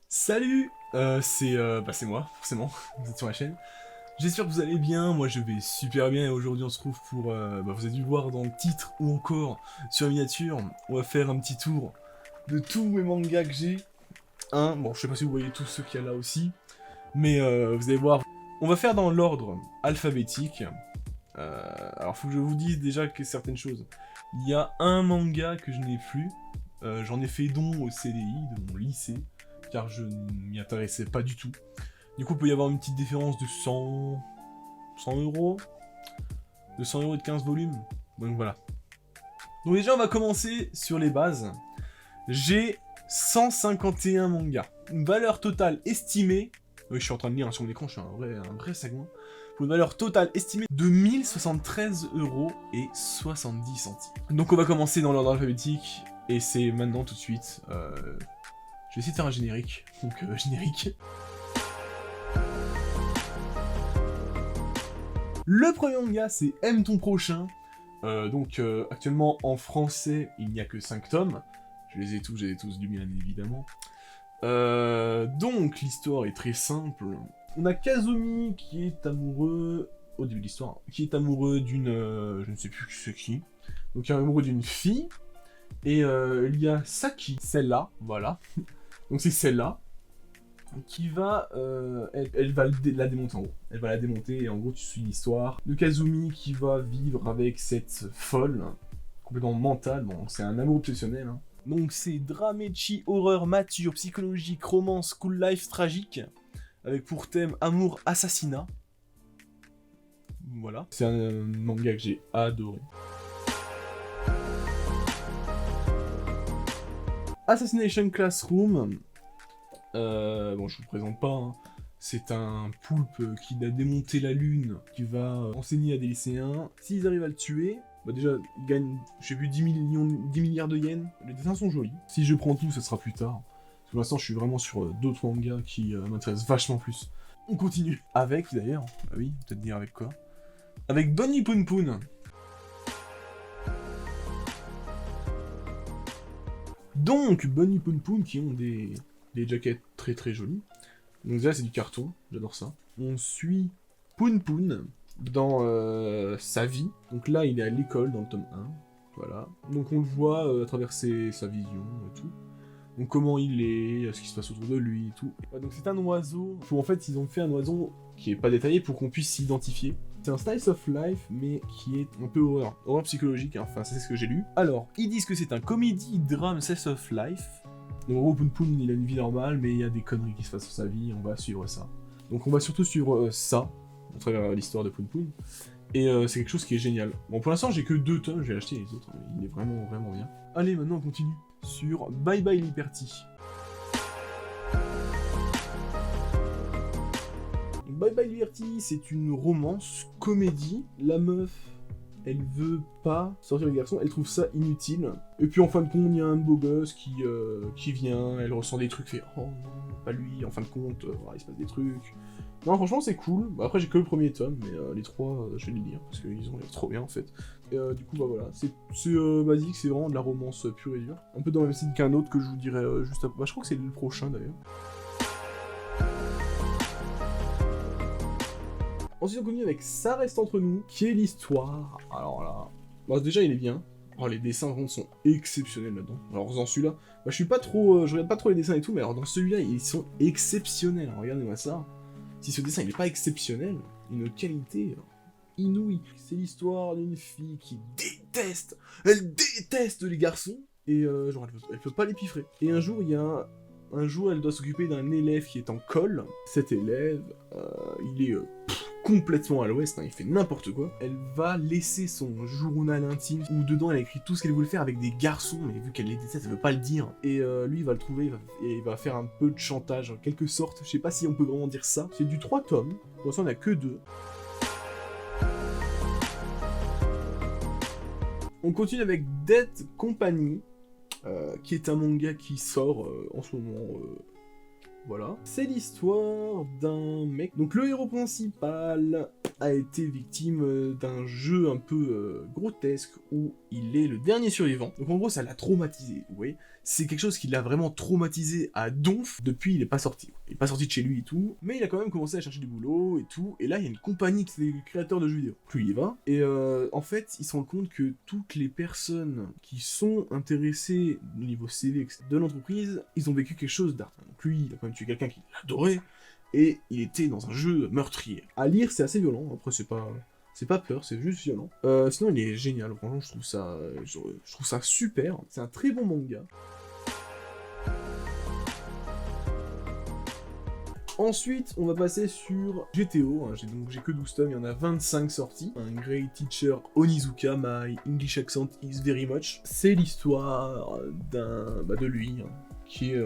Salut c'est moi, forcément, vous êtes sur la chaîne. J'espère que vous allez bien, moi je vais super bien et aujourd'hui on se trouve pour, vous avez dû le voir dans le titre ou encore sur la miniature, on va faire un petit tour de tous mes mangas que j'ai. Bon je sais pas si vous voyez tous ceux qu'il y a là aussi, mais vous allez voir, on va faire dans l'ordre alphabétique. Alors faut que je vous dise déjà que certaines choses. Il y a un manga que je n'ai plus, j'en ai fait don au CDI de mon lycée, car je ne m'y intéressais pas du tout. Du coup, il peut y avoir une petite différence de 100 euros, de 100 euros et de 15 volumes. Donc voilà. Donc déjà, on va commencer sur les bases. J'ai 151 mangas. Une valeur totale estimée... Oui, je suis en train de lire sur mon écran, je suis un vrai segment. Pour une valeur totale estimée de 1073 euros et 70 centimes. Donc on va commencer dans l'ordre alphabétique. Et c'est maintenant tout de suite... Je vais essayer de faire un générique. Donc générique. Le premier manga, c'est Aime ton prochain. Actuellement, en français, il n'y a que 5 tomes. Je les ai tous lus, bien évidemment. Donc, l'histoire est très simple. On a Kazumi qui est amoureux, au début de l'histoire, qui est amoureux d'une... je ne sais plus c'est qui. Donc, il est amoureux d'une fille. Et il y a Saki, celle-là, voilà. Donc, c'est celle-là. Qui va, elle va la démonter en gros. Elle va la démonter et en gros tu suis l'histoire de Kazumi qui va vivre avec cette folle, complètement mentale, bon c'est un amour obsessionnel. Donc c'est dramechi, horreur, mature, psychologique, romance, school life, tragique, avec pour thème amour, assassinat. Voilà. C'est un manga que j'ai adoré. Assassination Classroom. Bon, je vous le présente pas, hein. C'est un poulpe qui a démonté la lune, qui va enseigner à des lycéens. S'ils arrivent à le tuer, bah déjà, ils gagnent, je sais plus, 10 milliards de yens. Les dessins sont jolis. Si je prends tout, ça sera plus tard. Pour l'instant, je suis vraiment sur d'autres mangas qui m'intéressent vachement plus. On continue. Avec, d'ailleurs, bah oui, peut-être dire avec quoi. Avec Bunny Poon Poon. Donc, Bunny Poon Poon qui ont des jaquettes très jolies. Donc déjà c'est du carton, j'adore ça. On suit Poon Poon dans sa vie. Donc là il est à l'école dans le tome 1. Voilà. Donc on le voit à travers sa vision et tout. Donc comment il est, ce qui se passe autour de lui et tout. Donc c'est un oiseau. En fait ils ont fait un oiseau qui est pas détaillé pour qu'on puisse s'identifier. C'est un slice of life, mais qui est un peu horreur psychologique, hein. Enfin c'est ce que j'ai lu. Alors, ils disent que c'est un comédie drame slice of life. Donc en gros, Poon Poon, il a une vie normale, mais il y a des conneries qui se passent sur sa vie, on va suivre ça. Donc on va surtout suivre ça, à travers l'histoire de Poon Poon. Et c'est quelque chose qui est génial. Bon, pour l'instant, j'ai que 2 tomes, je vais acheter les autres, mais il est vraiment bien. Allez, maintenant on continue sur Bye Bye Liberty. Bye Bye Liberty, c'est une romance, comédie. La meuf, elle veut pas sortir avec le garçon, elle trouve ça inutile. Et puis en fin de compte, il y a un beau gosse qui vient, elle ressent des trucs, fait « Oh non, pas lui », en fin de compte, il se passe des trucs. Non, franchement, c'est cool. Bah, après, j'ai que le premier tome, mais les 3, je vais les lire, parce qu'ils ont l'air trop bien, en fait. Et du coup, bah voilà, c'est basique, c'est vraiment de la romance pure et dure. Un peu dans le même style qu'un autre que je vous dirai juste après. Bah, je crois que c'est le prochain, d'ailleurs. Ensuite, on continue avec Ça reste entre nous, qui est l'histoire. Alors là, bah, déjà, il est bien. Oh, les dessins vraiment sont exceptionnels là-dedans. Alors dans celui-là, bah, je regarde pas trop les dessins et tout, mais alors dans celui-là, ils sont exceptionnels. Alors, regardez-moi ça. Si ce dessin il est pas exceptionnel, une qualité inouïe. C'est l'histoire d'une fille qui elle déteste les garçons, et genre elle peut pas les piffrer. Et un jour, elle doit s'occuper d'un élève qui est en colle. Cet élève, il est complètement à l'ouest, hein, il fait n'importe quoi. Elle va laisser son journal intime où dedans elle a écrit tout ce qu'elle voulait faire avec des garçons, mais vu qu'elle les déteste, elle veut pas le dire. Et lui il va le trouver et il va faire un peu de chantage en quelque sorte. Je sais pas si on peut vraiment dire ça. C'est du 3 tomes. Pour l'instant on a que 2. On continue avec Dead Company, qui est un manga qui sort en ce moment. Voilà. C'est l'histoire d'un mec. Donc le héros principal, a été victime d'un jeu un peu grotesque où il est le dernier survivant. Donc en gros, ça l'a traumatisé, vous voyez. C'est quelque chose qui l'a vraiment traumatisé à donf depuis il est pas sorti. Il est pas sorti de chez lui et tout, mais il a quand même commencé à chercher du boulot et tout. Et là, il y a une compagnie qui est créateur de jeux vidéo. Plus il y va. Et en fait, il se rend compte que toutes les personnes qui sont intéressées au niveau CV de l'entreprise, ils ont vécu quelque chose d'art. Donc lui, il a quand même tué quelqu'un qu'il adorait. Et il était dans un jeu meurtrier. À lire, c'est assez violent. Après, c'est pas peur, c'est juste violent. Sinon, il est génial. Franchement, je trouve ça super. C'est un très bon manga. Ensuite, on va passer sur GTO. J'ai que 12 tomes, il y en a 25 sortis. Un Great Teacher Onizuka, My English Accent is Very Much. C'est l'histoire de lui, qui est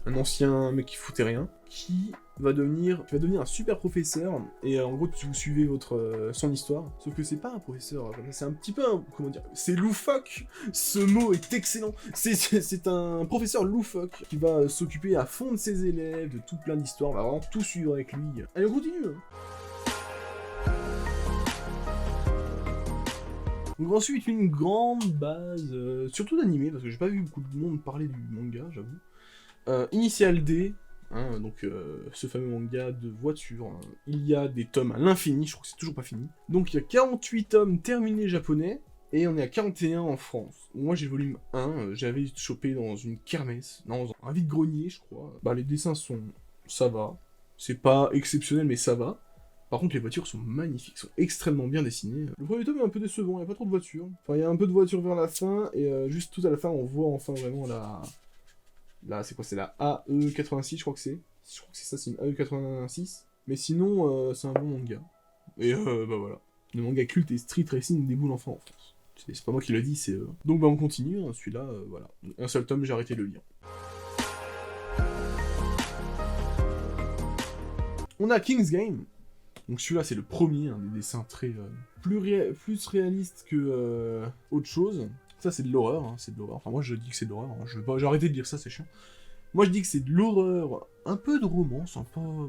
un ancien mec qui foutait rien, qui va devenir un super professeur, et en gros vous suivez son histoire, sauf que c'est pas un professeur, c'est un petit peu comment dire, c'est loufoque, ce mot est excellent, c'est un professeur loufoque qui va s'occuper à fond de ses élèves, de tout plein d'histoires, on va vraiment tout suivre avec lui. Allez, on continue Donc ensuite, une grande base, surtout d'animé, parce que j'ai pas vu beaucoup de monde parler du manga, j'avoue. Initial D, donc ce fameux manga de voiture, il y a des tomes à l'infini, je crois que c'est toujours pas fini. Donc il y a 48 tomes terminés japonais, et on est à 41 en France. Moi j'ai le volume 1, j'avais chopé dans une kermesse, dans un vide-grenier je crois. Bah les dessins ça va, c'est pas exceptionnel mais ça va. Par contre les voitures sont magnifiques, sont extrêmement bien dessinées. Le premier tome est un peu décevant, il n'y a pas trop de voitures. Enfin il y a un peu de voitures vers la fin, et juste tout à la fin on voit enfin vraiment Là, c'est quoi? C'est la AE86, je crois que c'est. Je crois que c'est ça, c'est une AE86. Mais sinon, c'est un bon manga. Et bah voilà. Le manga culte et Street Racing déboule enfin en France. C'est pas moi qui le dis, c'est eux. Donc bah on continue, hein, celui-là, voilà. Un seul tome, j'ai arrêté de le lire. On a King's Game. Donc celui-là, c'est le premier, des dessins très... plus réalistes que autre chose. Ça, c'est de l'horreur, c'est de l'horreur. Enfin, moi, je dis que c'est de l'horreur. J'ai arrêté de dire ça, c'est chiant. Moi, je dis que c'est de l'horreur, un peu de romance, enfin,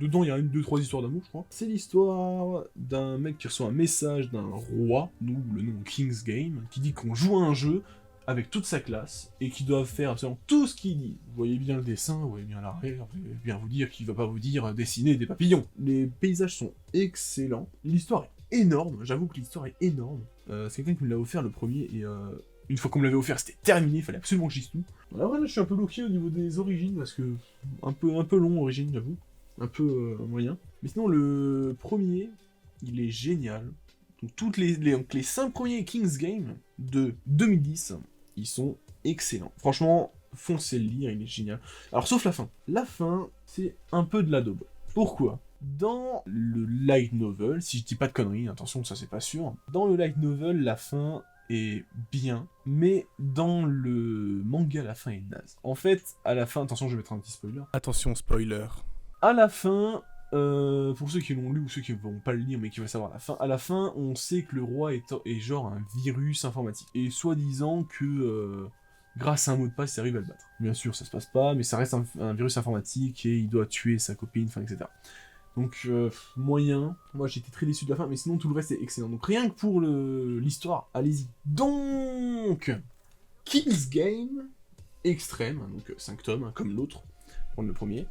dedans, il y a 2-3 histoires d'amour, je crois. C'est l'histoire d'un mec qui reçoit un message d'un roi, d'où le nom King's Game, qui dit qu'on joue à un jeu avec toute sa classe, et qu'ils doivent faire absolument tout ce qu'il dit. Vous voyez bien le dessin, vous voyez bien l'arrière, je vais bien vous dire qu'il va pas vous dire dessiner des papillons. Les paysages sont excellents, l'histoire est énorme, j'avoue que l'histoire est énorme. C'est quelqu'un qui me l'a offert le premier, et une fois qu'on me l'avait offert, c'était terminé, il fallait absolument que j'y tout. Alors là, je suis un peu bloqué au niveau des origines, parce que un peu long origine, j'avoue. Un peu moyen. Mais sinon, le premier, il est génial. Donc les 5 premiers King's Game de 2010, ils sont excellents. Franchement, foncez le lire, il est génial. Alors, sauf la fin. La fin, c'est un peu de la daube. Pourquoi ? Dans le light novel, si je dis pas de conneries, attention, ça c'est pas sûr. Dans le light novel, la fin est bien, mais dans le manga, la fin est naze. En fait, à la fin, attention, je vais mettre un petit spoiler. Attention, spoiler. À la fin, pour ceux qui l'ont lu ou ceux qui ne vont pas le lire mais qui veulent savoir la fin, à la fin, on sait que le roi est genre un virus informatique. Et soi-disant que grâce à un mot de passe, il arrive à le battre. Bien sûr, ça se passe pas, mais ça reste un virus informatique et il doit tuer sa copine, enfin, etc. Donc, moyen. Moi, j'étais très déçu de la fin, mais sinon, tout le reste est excellent. Donc, rien que pour l'histoire, allez-y. Donc, King's Game, extrême, donc 5 tomes, comme l'autre, prendre le premier,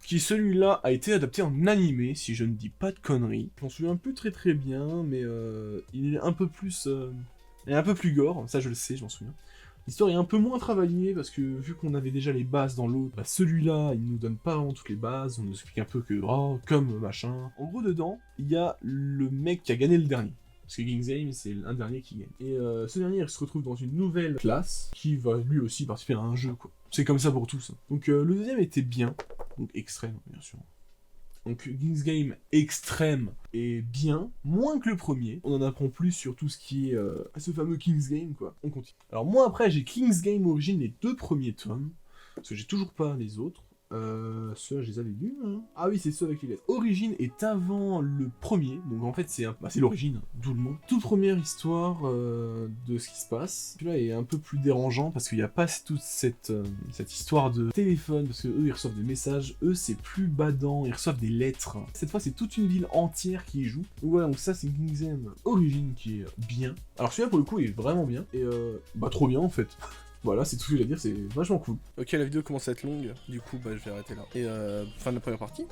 qui celui-là a été adapté en animé, si je ne dis pas de conneries. Je m'en souviens plus très bien, mais il est un peu plus... il est un peu plus gore, ça je le sais, je m'en souviens. L'histoire est un peu moins travaillée, parce que vu qu'on avait déjà les bases dans l'autre, bah celui-là, il nous donne pas vraiment toutes les bases, on nous explique un peu que, oh, comme machin. En gros, dedans, il y a le mec qui a gagné le dernier. Parce que King's Game, c'est un dernier qui gagne. Et ce dernier, il se retrouve dans une nouvelle classe, qui va lui aussi participer à un jeu, quoi. C'est comme ça pour tous. Donc le deuxième était bien, donc extrême, bien sûr. Donc King's Game extrême et bien, moins que le premier. On en apprend plus sur tout ce qui est ce fameux King's Game, quoi. On continue. Alors moi après j'ai King's Game Origin, les 2 premiers tomes, parce que j'ai toujours pas les autres. Ceux-là, je les avais lus, hein. Ah oui, c'est ceux avec les lettres. Origine est avant le premier, donc en fait, c'est l'origine, tout le monde. Toute première histoire de ce qui se passe. Celui-là est un peu plus dérangeant, parce qu'il n'y a pas toute cette histoire de téléphone, parce que eux, ils reçoivent des messages. Eux, c'est plus badant, ils reçoivent des lettres. Cette fois, c'est toute une ville entière qui y joue. Donc voilà, donc ça, c'est King's Origin qui est bien. Alors celui-là, pour le coup, il est vraiment bien. Et bah, trop bien, en fait. Voilà, c'est tout ce que j'ai à dire, c'est vachement cool. Ok, la vidéo commence à être longue, du coup bah je vais arrêter là. Et fin de la première partie.